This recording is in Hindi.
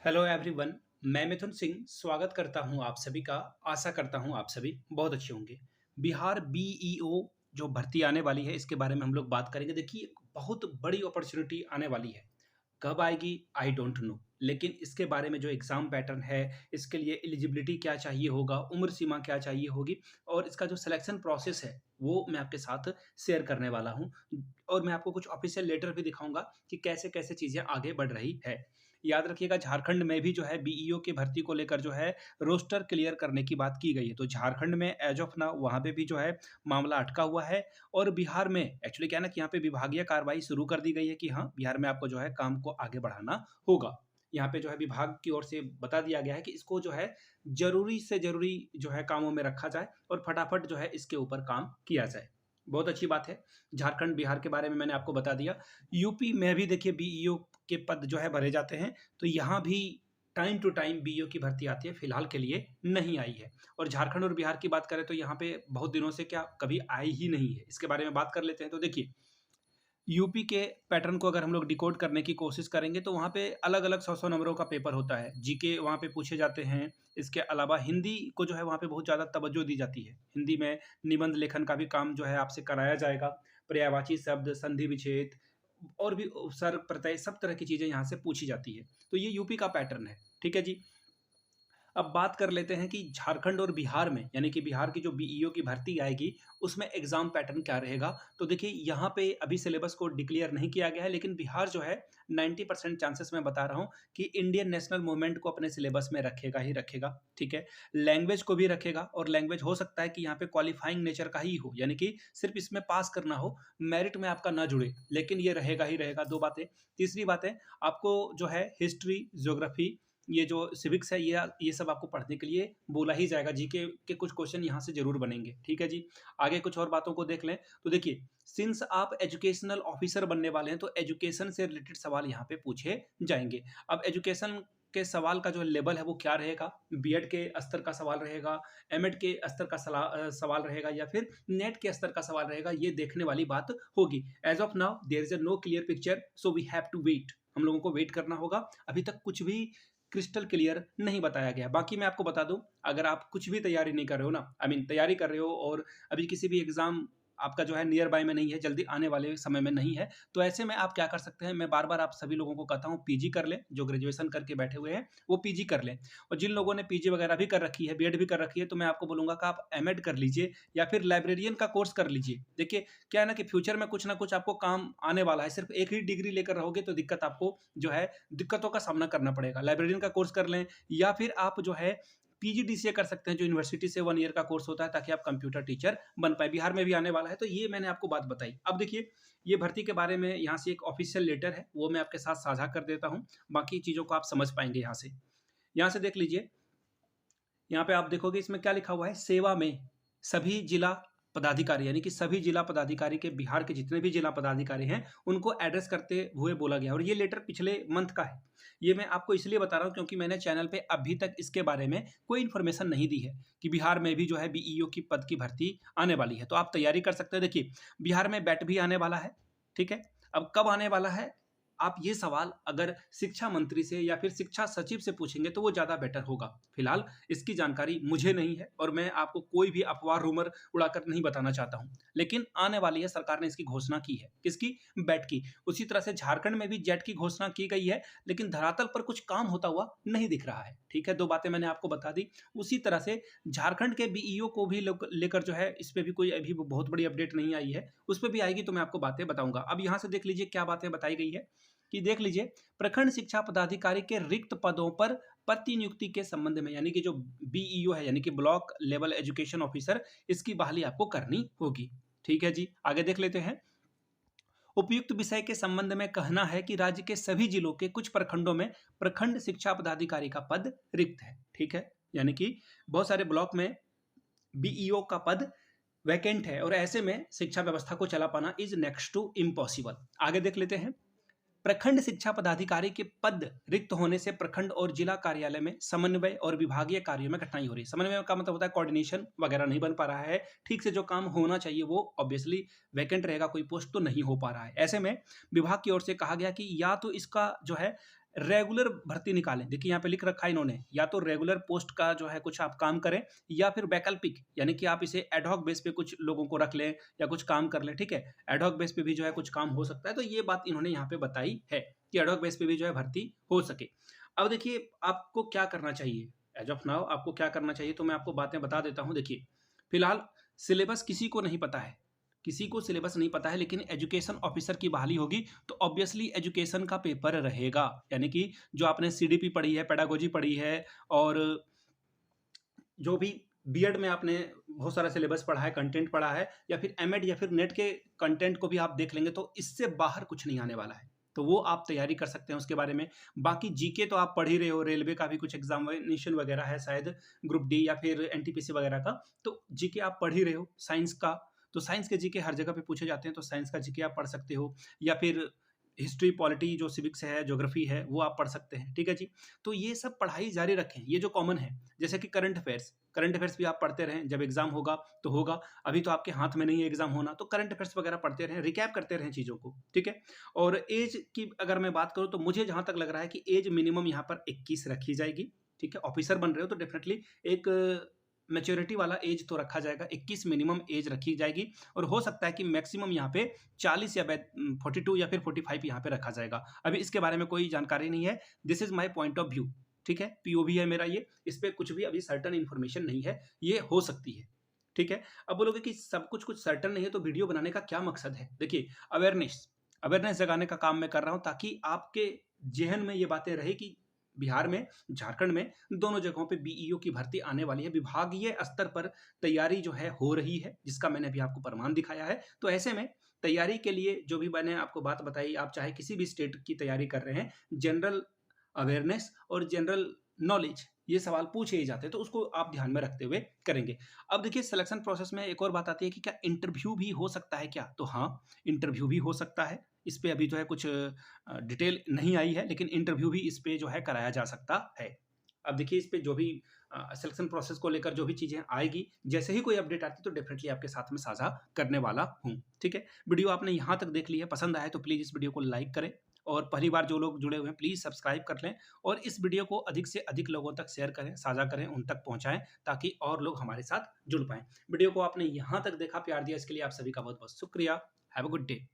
Hello everyone. मैं मिथुन सिंह स्वागत करता हूं आप सभी का। आशा करता हूं आप सभी बहुत अच्छे होंगे। बिहार बीईओ जो भर्ती आने वाली है इसके बारे में हम लोग बात करेंगे। देखिए, बहुत बड़ी अपॉर्चुनिटी आने वाली है। कब आएगी आई डोंट नो, लेकिन इसके बारे में जो एग्ज़ाम पैटर्न है, इसके लिए एलिजिबिलिटी क्या चाहिए होगा, उम्र सीमा क्या चाहिए होगी और इसका जो सिलेक्शन प्रोसेस है, वो मैं आपके साथ शेयर करने वाला हूँ। और मैं आपको कुछ ऑफ़िशियल लेटर भी दिखाऊँगा कि कैसे-कैसे चीज़ें आगे बढ़ रही है। याद रखिएगा, झारखंड में भी जो है बीईओ की भर्ती को लेकर जो है रोस्टर क्लियर करने की बात की गई है। तो झारखंड में ऐज़ ऑफ़ नाउ वहाँ पे भी जो है मामला अटका हुआ है। और बिहार में एक्चुअली क्या है ना कि यहाँ पे विभागीय कार्रवाई शुरू कर दी गई है कि हाँ, बिहार में आपको जो है काम को आगे बढ़ाना होगा। यहाँ पे जो है विभाग की ओर से बता दिया गया है कि इसको जो है ज़रूरी से ज़रूरी जो है कामों में रखा जाए और फटाफट जो है इसके ऊपर काम किया जाए। बहुत अच्छी बात है। झारखंड, बिहार के बारे में मैंने आपको बता दिया। यूपी में भी देखिए बीईओ के पद जो है भरे जाते हैं, तो यहाँ भी टाइम टू टाइम बीईओ की भर्ती आती है, फिलहाल के लिए नहीं आई है। और झारखंड और बिहार की बात करें तो यहाँ पे बहुत दिनों से क्या कभी आई ही नहीं है। इसके बारे में बात कर लेते हैं। तो देखिए, यूपी के पैटर्न को अगर हम लोग डिकोड करने की कोशिश करेंगे तो वहाँ पे अलग-अलग 100-100 नंबरों का पेपर होता है। जीके वहाँ पे पूछे जाते हैं। इसके अलावा हिंदी को जो है वहाँ पे बहुत ज़्यादा तवज्जो दी जाती है। हिंदी में निबंध लेखन का भी काम जो है आपसे कराया जाएगा। पर्यायवाची शब्द, संधि विच्छेद और भी उपसर्ग, प्रत्यय, सब तरह की चीज़ें यहाँ से पूछी जाती है। तो ये यूपी का पैटर्न है। ठीक है जी। अब बात कर लेते हैं कि झारखंड और बिहार में, यानी कि बिहार की जो बीईओ की भर्ती आएगी, उसमें एग्ज़ाम पैटर्न क्या रहेगा। तो देखिए, यहाँ पे अभी सिलेबस को डिक्लेयर नहीं किया गया है, लेकिन बिहार जो है 90% चांसेस मैं बता रहा हूँ कि इंडियन नेशनल मूवमेंट को अपने सिलेबस में रखेगा ही रखेगा। ठीक है। लैंग्वेज को भी रखेगा और लैंग्वेज हो सकता है कि यहाँ पे क्वालिफाइंग नेचर का ही हो, यानी कि सिर्फ इसमें पास करना हो, मेरिट में आपका ना जुड़े, लेकिन ये रहेगा ही रहेगा। 2 बातें। तीसरी बात है, आपको जो है हिस्ट्री, ज्योग्राफी, ये जो सिविक्स है, ये सब आपको पढ़ने के लिए बोला ही जाएगा। जीके के कुछ क्वेश्चन यहाँ से ज़रूर बनेंगे। ठीक है जी। आगे कुछ और बातों को देख लें तो देखिए, सिंस आप एजुकेशनल ऑफिसर बनने वाले हैं तो एजुकेशन से रिलेटेड सवाल यहाँ पे पूछे जाएँगे। अब एजुकेशन के सवाल का जो लेवल है वो क्या रहेगा? बीएड के स्तर का सवाल रहेगा, एमएड के स्तर का सवाल रहेगा या फिर नेट के स्तर का सवाल रहेगा, ये देखने वाली बात होगी। As of now there is a no clear picture, so we have to wait. हम लोगों को वेट करना होगा। अभी तक कुछ भी क्रिस्टल क्लियर नहीं बताया गया। बाकी मैं आपको बता दूँ, अगर आप कुछ भी तैयारी नहीं कर रहे हो ना, तैयारी कर रहे हो और अभी किसी भी एग्ज़ाम आपका जो है नियर बाय में नहीं है, जल्दी आने वाले समय में नहीं है, तो ऐसे में आप क्या कर सकते हैं, मैं बार-बार आप सभी लोगों को कहता हूँ पीजी कर लें, जो ग्रेजुएशन करके बैठे हुए हैं, वो पीजी कर लें। और जिन लोगों ने पीजी वगैरह भी कर रखी है, बीएड भी कर रखी है, तो मैं आपको बोलूँगा कि आप एमएड कर लीजिए या फिर लाइब्रेरियन का कोर्स कर लीजिए। देखिए, क्या है ना कि फ्यूचर में कुछ ना कुछ आपको काम आने वाला है। सिर्फ़ एक ही डिग्री लेकर रहोगे तो दिक्कत आपको जो है दिक्कतों का सामना करना पड़ेगा। लाइब्रेरियन का कोर्स कर लें या फिर आप जो है पीजीडीसीए कर सकते हैं, जो यूनिवर्सिटी से 1 ईयर का कोर्स होता है, ताकि आप कंप्यूटर टीचर बन पाएँ। बिहार में भी आने वाला है, तो ये मैंने आपको बात बताई। अब देखिए, ये भर्ती के बारे में यहाँ से एक ऑफ़िशियल लेटर है, वो मैं आपके साथ साझा कर देता हूँ। बाकी चीज़ों को आप समझ पाएँगे यहाँ से। यहाँ से देख लीजिए, यहाँ पे आप देखोगे इसमें क्या लिखा हुआ है, सेवा में सभी जिला पदाधिकारी, यानी कि सभी जिला पदाधिकारी के, बिहार के जितने भी जिला पदाधिकारी हैं, उनको एड्रेस करते हुए बोला गया। और ये लेटर पिछले मंथ का है। ये मैं आपको इसलिए बता रहा हूँ क्योंकि मैंने चैनल पे अभी तक इसके बारे में कोई इन्फॉर्मेशन नहीं दी है कि बिहार में भी जो है बीईओ की पद की भर्ती आने वाली है। तो आप तैयारी कर सकते हैं। देखिए, बिहार में बैट भी आने वाला है। ठीक है। अब कब आने वाला है, आप ये सवाल अगर शिक्षा मंत्री से या फिर शिक्षा सचिव से पूछेंगे तो वो ज़्यादा बेटर होगा। फिलहाल इसकी जानकारी मुझे नहीं है और मैं आपको कोई भी अफवाह, रूमर उड़ाकर नहीं बताना चाहता हूँ। लेकिन आने वाली है, सरकार ने इसकी घोषणा की है। किसकी? बैट की। उसी तरह से झारखंड में भी जेट की घोषणा की गई है, लेकिन धरातल पर कुछ काम होता हुआ नहीं दिख रहा है। ठीक है, 2 बातें मैंने आपको बता दी। उसी तरह से झारखंड के बीईओ को भी लेकर जो है, इस पे भी कोई अभी बहुत बड़ी अपडेट नहीं आई है। उस पे भी आएगी तो मैं आपको बातें बताऊँगा। अब यहाँ से देख लीजिए क्या बातें बताई गई है कि देख लीजिए, प्रखंड शिक्षा पदाधिकारी के रिक्त पदों पर प्रतिनियुक्ति के संबंध में, यानी कि जो बीईओ है, यानी कि ब्लॉक लेवल एजुकेशन ऑफिसर, इसकी बहाली आपको करनी होगी। ठीक है जी। आगे देख लेते हैं। उपयुक्त विषय के संबंध में कहना है कि राज्य के सभी जिलों के कुछ प्रखंडों में प्रखंड शिक्षा पदाधिकारी का पद रिक्त है। ठीक है। यानी कि बहुत सारे ब्लॉक में बीईओ का पद वैकेंट है और ऐसे में शिक्षा व्यवस्था को चला पाना इज नेक्स्ट टू इम्पॉसिबल। आगे देख लेते हैं। प्रखंड शिक्षा पदाधिकारी के पद रिक्त होने से प्रखंड और जिला कार्यालय में समन्वय और विभागीय कार्यों में कठिनाई हो रही है। समन्वय का मतलब होता है कोऑर्डिनेशन वगैरह नहीं बन पा रहा है। ठीक से जो काम होना चाहिए वो ऑब्वियसली वैकेंट रहेगा, कोई पोस्ट तो नहीं हो पा रहा है। ऐसे में विभाग की ओर से कहा गया कि या तो इसका जो है रेगुलर भर्ती निकालें। देखिए यहाँ पे लिख रखा है इन्होंने, या तो रेगुलर पोस्ट का जो है कुछ आप काम करें, या फिर वैकल्पिक यानी कि आप इसे एड हॉक बेस पे कुछ लोगों को रख लें या कुछ काम कर लें, ठीक है? एड हॉक बेस पे भी जो है कुछ काम हो सकता है, तो ये बात इन्होंने यहाँ पे बताई है कि एड हॉक बेस पे भी जो है भर्ती हो सके। अब देखिए आपको क्या करना चाहिए? एज़ ऑफ नाउ आपको क्या करना चाहिए, तो मैं आपको बातें बता देता हूँ। देखिए, फिलहाल सिलेबस किसी को नहीं पता है, किसी को सिलेबस नहीं पता है, लेकिन एजुकेशन ऑफिसर की बहाली होगी तो ऑब्वियसली एजुकेशन का पेपर रहेगा। यानी कि जो आपने सीडीपी पढ़ी है, पेडागोजी पढ़ी है, और जो भी बीएड में आपने बहुत सारा सिलेबस पढ़ा है, कंटेंट पढ़ा है, या फिर एमएड या फिर नेट के कंटेंट को भी आप देख लेंगे, तो इससे बाहर कुछ नहीं आने वाला है। तो वो आप तैयारी कर सकते हैं उसके बारे में। बाकी जीके तो आप पढ़ ही रहे हो, रेलवे का भी कुछ एग्जामिनेशन वगैरह है शायद, ग्रुप डी या फिर एनटीपीसी वगैरह का, तो जीके आप पढ़ ही रहे हो। साइंस का, तो साइंस के जीके हर जगह पे पूछे जाते हैं, तो साइंस का जीके आप पढ़ सकते हो, या फिर हिस्ट्री, पॉलिटी जो सिविक्स है, ज्योग्राफी है, वो आप पढ़ सकते हैं, ठीक है जी। तो ये सब पढ़ाई जारी रखें, ये जो कॉमन है। जैसे कि करंट अफेयर्स भी आप पढ़ते रहें, जब एग्जाम होगा तो होगा, अभी तो आपके हाथ में नहीं है एग्जाम होना, तो करंट अफेयर्स वगैरह पढ़ते रहें, रिकैप करते रहें चीज़ों को, ठीक है। और एज की अगर मैं बात करूँ, तो मुझे जहाँ तक लग रहा है कि एज मिनिमम यहाँ पर 21 रखी जाएगी, ठीक है। ऑफिसर बन रहे हो तो डेफिनेटली एक मैच्योरिटी वाला एज तो रखा जाएगा, 21 मिनिमम एज रखी जाएगी, और हो सकता है कि मैक्सिमम यहाँ पे 40 या 42 या फिर 45 यहाँ पे रखा जाएगा। अभी इसके बारे में कोई जानकारी नहीं है, this is my point of view, ठीक है। पीओवी है मेरा ये, इस पे कुछ भी अभी सर्टन इन्फॉर्मेशन नहीं है, ये हो सकती है, ठीक है। अब बोलोगे कि सब कुछ कुछ सर्टन नहीं है, तो वीडियो बनाने का क्या मकसद है? देखिए, अवेयरनेस अवेयरनेस जगाने का काम मैं कर रहा हूँ, ताकि आपके जेहन में ये बातें रहे कि बिहार में, झारखंड में, दोनों जगहों पे बीईओ की भर्ती आने वाली है। विभागीय स्तर पर तैयारी जो है हो रही है, जिसका मैंने अभी आपको प्रमाण दिखाया है। तो ऐसे में तैयारी के लिए जो भी मैंने आपको बात बताई, आप चाहे किसी भी स्टेट की तैयारी कर रहे हैं, जनरल अवेयरनेस और जनरल नॉलेज ये सवाल पूछे ही जाते हैं, तो उसको आप ध्यान में रखते हुए करेंगे। अब देखिए, सिलेक्शन प्रोसेस में एक और बात आती है कि क्या इंटरव्यू भी हो सकता है क्या? तो हाँ, इंटरव्यू भी हो सकता है। इस पे अभी जो है कुछ डिटेल नहीं आई है, लेकिन इंटरव्यू भी इस पे जो है कराया जा सकता है। अब देखिए, इस पे जो भी सिलेक्शन प्रोसेस को लेकर जो भी चीज़ें आएगी, जैसे ही कोई अपडेट आती है, तो डेफिनिटली आपके साथ में साझा करने वाला हूँ, ठीक है। वीडियो आपने यहाँ तक देख ली है, पसंद आए तो प्लीज़ इस वीडियो को लाइक करें, और पहली बार जो लोग जुड़े हुए हैं प्लीज़ सब्सक्राइब कर लें, और इस वीडियो को अधिक से अधिक लोगों तक शेयर करें, साझा करें, उन तक पहुँचाएँ, ताकि और लोग हमारे साथ जुड़ पाएँ। वीडियो को आपने यहाँ तक देखा, प्यार दिया, इसके लिए आप सभी का बहुत-बहुत शुक्रिया। Have a good day.